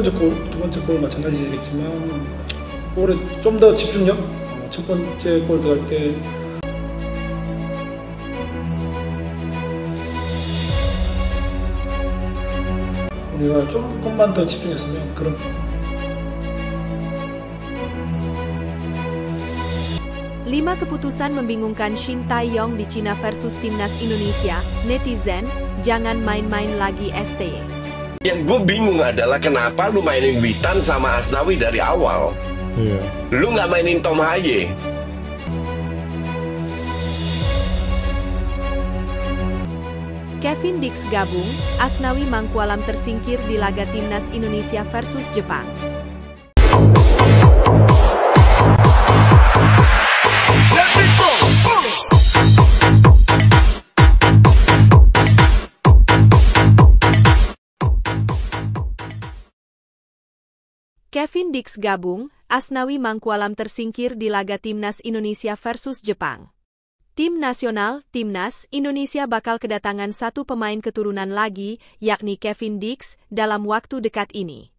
두 번째 골 마찬가지겠지만 볼에 좀 더 집중력, 첫 번째 골 들어갈 때 우리가 조금만 더 집중했으면 그런 Lima keputusan membingungkan Shin Tae-yong di Cina versus Timnas Indonesia. Netizen, jangan main-main lagi STY. Yang gue bingung adalah kenapa lu mainin Witan sama Asnawi dari awal. Iya. Lu nggak mainin Tom Haye. Kevin Dix gabung, Asnawi Mangkualam tersingkir di laga Timnas Indonesia versus Jepang. Kevin Dix gabung, Asnawi Mangkualam tersingkir di laga Timnas Indonesia versus Jepang. Tim nasional, Timnas Indonesia bakal kedatangan satu pemain keturunan lagi, yakni Kevin Dix, dalam waktu dekat ini.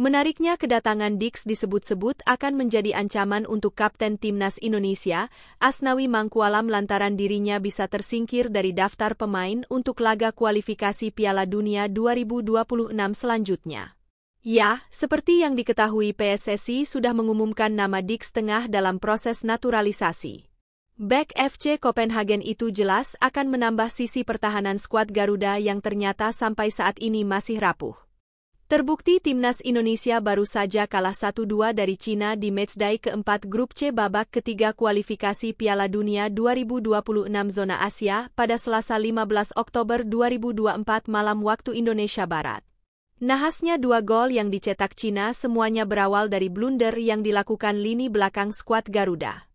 Menariknya kedatangan Dix disebut-sebut akan menjadi ancaman untuk Kapten Timnas Indonesia, Asnawi Mangkualam lantaran dirinya bisa tersingkir dari daftar pemain untuk laga kualifikasi Piala Dunia 2026 selanjutnya. Ya, seperti yang diketahui PSSI sudah mengumumkan nama Dix tengah dalam proses naturalisasi. Bek FC Copenhagen itu jelas akan menambah sisi pertahanan skuad Garuda yang ternyata sampai saat ini masih rapuh. Terbukti Timnas Indonesia baru saja kalah 1-2 dari Cina di matchday keempat grup C babak ketiga kualifikasi Piala Dunia 2026 zona Asia pada Selasa 15 Oktober 2024 malam waktu Indonesia Barat. Nahasnya 2 gol yang dicetak Cina semuanya berawal dari blunder yang dilakukan lini belakang skuad Garuda.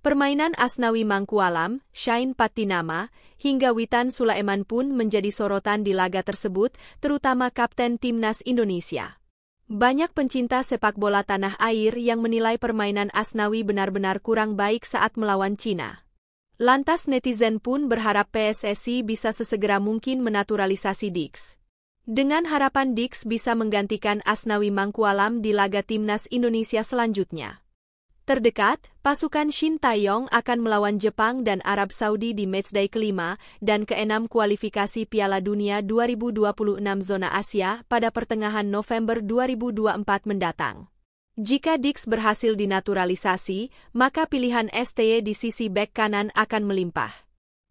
Permainan Asnawi Mangkualam, Shine Patinama, hingga Witan Sulaiman pun menjadi sorotan di laga tersebut, terutama Kapten Timnas Indonesia. Banyak pencinta sepak bola tanah air yang menilai permainan Asnawi benar-benar kurang baik saat melawan Cina. Lantas netizen pun berharap PSSI bisa sesegera mungkin menaturalisasi Dix. Dengan harapan Dix bisa menggantikan Asnawi Mangkualam di laga Timnas Indonesia selanjutnya. Terdekat, pasukan Shin Tae-yong akan melawan Jepang dan Arab Saudi di matchday kelima dan keenam kualifikasi Piala Dunia 2026 zona Asia pada pertengahan November 2024 mendatang. Jika Dix berhasil dinaturalisasi, maka pilihan STY di sisi bek kanan akan melimpah.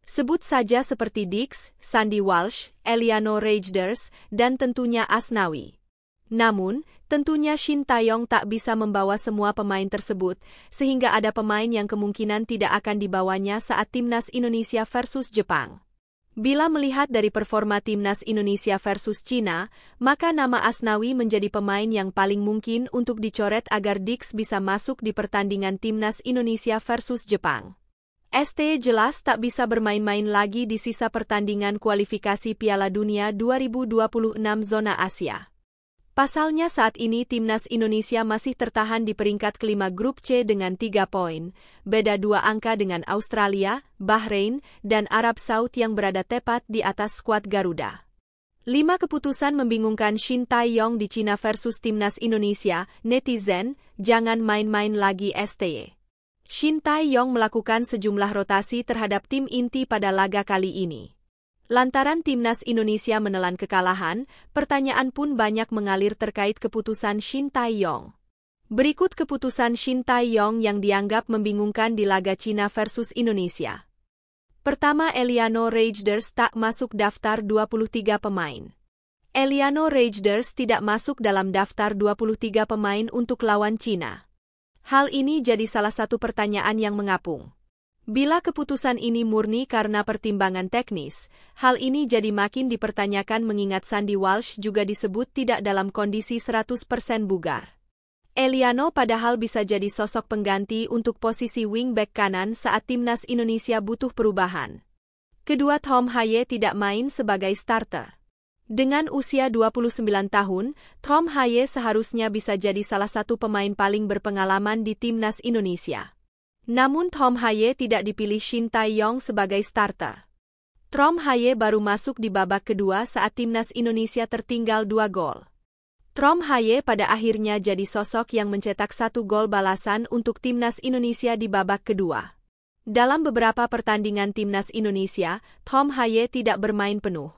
Sebut saja seperti Dix, Sandy Walsh, Eliano Reijnders, dan tentunya Asnawi. Namun, tentunya Shin Tae-yong tak bisa membawa semua pemain tersebut, sehingga ada pemain yang kemungkinan tidak akan dibawanya saat Timnas Indonesia versus Jepang. Bila melihat dari performa Timnas Indonesia versus Cina, maka nama Asnawi menjadi pemain yang paling mungkin untuk dicoret agar Dix bisa masuk di pertandingan Timnas Indonesia versus Jepang. STY jelas tak bisa bermain-main lagi di sisa pertandingan kualifikasi Piala Dunia 2026 zona Asia. Pasalnya saat ini Timnas Indonesia masih tertahan di peringkat kelima grup C dengan 3 poin, beda 2 angka dengan Australia, Bahrain, dan Arab Saudi yang berada tepat di atas skuad Garuda. 5 keputusan membingungkan Shin Tae-yong di Cina versus Timnas Indonesia. Netizen, jangan main-main lagi STY. Shin Tae-yong melakukan sejumlah rotasi terhadap tim inti pada laga kali ini. Lantaran Timnas Indonesia menelan kekalahan, pertanyaan pun banyak mengalir terkait keputusan Shin Tae-yong. Berikut keputusan Shin Tae-yong yang dianggap membingungkan di laga Cina versus Indonesia. Pertama, Eliano Reijnders tak masuk daftar 23 pemain. Eliano Reijnders tidak masuk dalam daftar 23 pemain untuk lawan Cina. Hal ini jadi salah satu pertanyaan yang mengapung. Bila keputusan ini murni karena pertimbangan teknis, hal ini jadi makin dipertanyakan mengingat Sandy Walsh juga disebut tidak dalam kondisi 100% bugar. Eliano padahal bisa jadi sosok pengganti untuk posisi wingback kanan saat Timnas Indonesia butuh perubahan. Kedua, Tom Haye tidak main sebagai starter. Dengan usia 29 tahun, Tom Haye seharusnya bisa jadi salah satu pemain paling berpengalaman di Timnas Indonesia. Namun Tom Haye tidak dipilih Shin Tae-yong sebagai starter. Tom Haye baru masuk di babak kedua saat Timnas Indonesia tertinggal 2 gol. Tom Haye pada akhirnya jadi sosok yang mencetak 1 gol balasan untuk timnas Indonesia di babak kedua. Dalam beberapa pertandingan timnas Indonesia, Tom Haye tidak bermain penuh.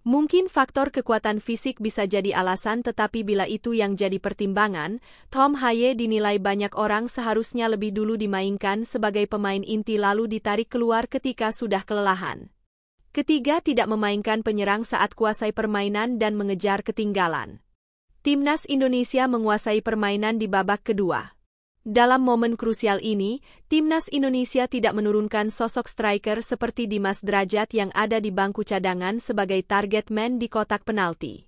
Mungkin faktor kekuatan fisik bisa jadi alasan, tetapi bila itu yang jadi pertimbangan, Tom Haye dinilai banyak orang seharusnya lebih dulu dimainkan sebagai pemain inti lalu ditarik keluar ketika sudah kelelahan. Ketiga, tidak memainkan penyerang saat kuasai permainan dan mengejar ketinggalan. Timnas Indonesia menguasai permainan di babak kedua. Dalam momen krusial ini, timnas Indonesia tidak menurunkan sosok striker seperti Dimas Drajat yang ada di bangku cadangan sebagai target man di kotak penalti.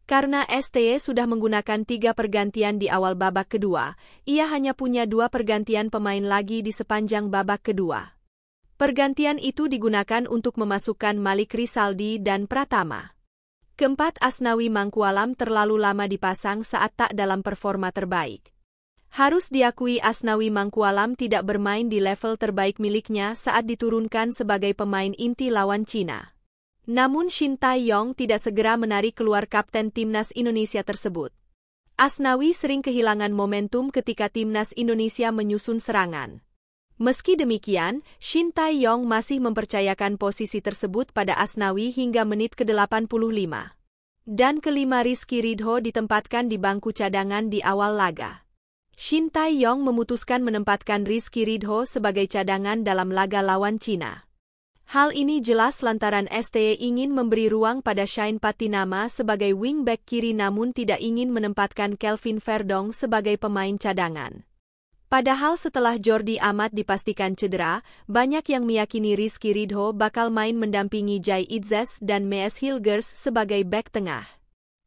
Karena STY sudah menggunakan 3 pergantian di awal babak kedua, ia hanya punya 2 pergantian pemain lagi di sepanjang babak kedua. Pergantian itu digunakan untuk memasukkan Malik Rizaldi dan Pratama. Keempat, Asnawi Mangkualam terlalu lama dipasang saat tak dalam performa terbaik. Harus diakui Asnawi Mangkualam tidak bermain di level terbaik miliknya saat diturunkan sebagai pemain inti lawan Cina. Namun Shin Tae-yong tidak segera menarik keluar kapten timnas Indonesia tersebut. Asnawi sering kehilangan momentum ketika timnas Indonesia menyusun serangan. Meski demikian, Shin Tae-yong masih mempercayakan posisi tersebut pada Asnawi hingga menit ke-85. Dan kelima, Rizky Ridho ditempatkan di bangku cadangan di awal laga. Shin Tae-yong memutuskan menempatkan Rizky Ridho sebagai cadangan dalam laga lawan Cina. Hal ini jelas lantaran STY ingin memberi ruang pada Shane Patinama sebagai wingback kiri namun tidak ingin menempatkan Kelvin Verdong sebagai pemain cadangan. Padahal setelah Jordi Amat dipastikan cedera, banyak yang meyakini Rizky Ridho bakal main mendampingi Jai Itzes dan Mees Hilgers sebagai bek tengah.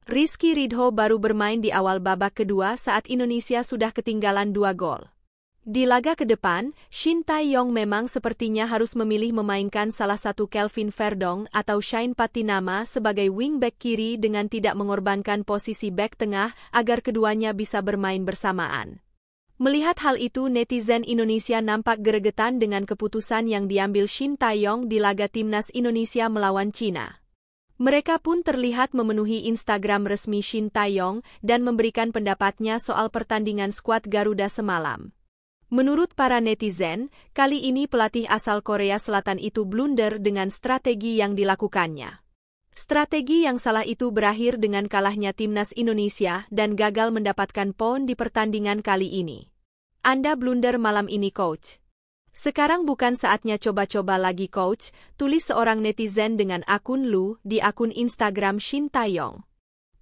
Rizky Ridho baru bermain di awal babak kedua saat Indonesia sudah ketinggalan 2 gol. Di laga ke depan, Shin Tae-yong memang sepertinya harus memilih memainkan salah satu Kelvin Verdong atau Shane Patinama sebagai wingback kiri dengan tidak mengorbankan posisi bek tengah agar keduanya bisa bermain bersamaan. Melihat hal itu, netizen Indonesia nampak gregetan dengan keputusan yang diambil Shin Tae-yong di laga timnas Indonesia melawan Cina. Mereka pun terlihat memenuhi Instagram resmi Shin Tae-yong dan memberikan pendapatnya soal pertandingan skuad Garuda semalam. Menurut para netizen, kali ini pelatih asal Korea Selatan itu blunder dengan strategi yang dilakukannya. Strategi yang salah itu berakhir dengan kalahnya timnas Indonesia dan gagal mendapatkan poin di pertandingan kali ini. Anda blunder malam ini, coach. Sekarang bukan saatnya coba-coba lagi, coach, tulis seorang netizen dengan akun Lu di akun Instagram Shin Tae-yong.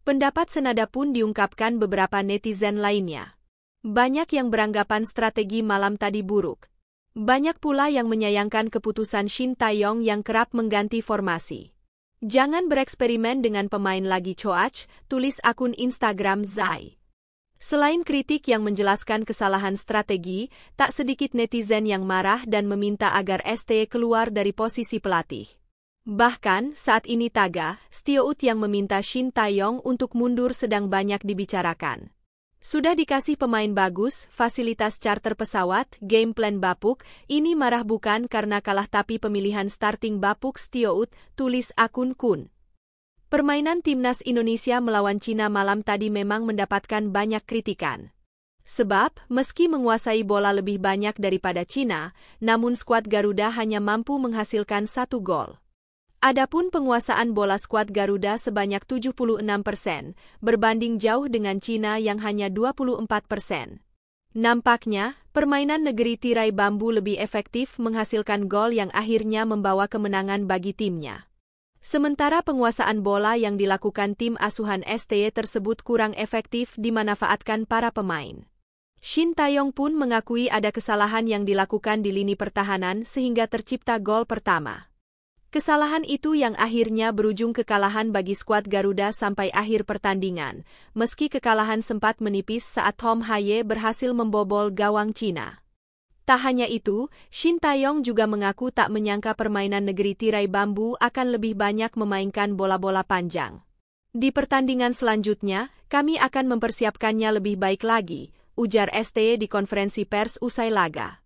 Pendapat senada pun diungkapkan beberapa netizen lainnya. Banyak yang beranggapan strategi malam tadi buruk. Banyak pula yang menyayangkan keputusan Shin Tae-yong yang kerap mengganti formasi. Jangan bereksperimen dengan pemain lagi, coach, tulis akun Instagram Zai. Selain kritik yang menjelaskan kesalahan strategi, tak sedikit netizen yang marah dan meminta agar STY keluar dari posisi pelatih. Bahkan, saat ini Taga, Stewart yang meminta Shin Tae-yong untuk mundur sedang banyak dibicarakan. Sudah dikasih pemain bagus, fasilitas charter pesawat, game plan bapuk, ini marah bukan karena kalah tapi pemilihan starting bapuk Stewart, tulis akun Kun. Permainan timnas Indonesia melawan Cina malam tadi memang mendapatkan banyak kritikan. Sebab, meski menguasai bola lebih banyak daripada Cina, namun skuad Garuda hanya mampu menghasilkan 1 gol. Adapun penguasaan bola skuad Garuda sebanyak 76%, berbanding jauh dengan Cina yang hanya 24%. Nampaknya, permainan negeri tirai bambu lebih efektif menghasilkan gol yang akhirnya membawa kemenangan bagi timnya. Sementara penguasaan bola yang dilakukan tim asuhan STY tersebut kurang efektif dimanfaatkan para pemain. Shin Tae-yong pun mengakui ada kesalahan yang dilakukan di lini pertahanan sehingga tercipta gol pertama. Kesalahan itu yang akhirnya berujung kekalahan bagi skuad Garuda sampai akhir pertandingan, meski kekalahan sempat menipis saat Tom Haye berhasil membobol gawang Cina. Tak hanya itu, Shin Tae-yong juga mengaku tak menyangka permainan negeri tirai bambu akan lebih banyak memainkan bola-bola panjang. Di pertandingan selanjutnya, kami akan mempersiapkannya lebih baik lagi, ujar STY di konferensi pers usai laga.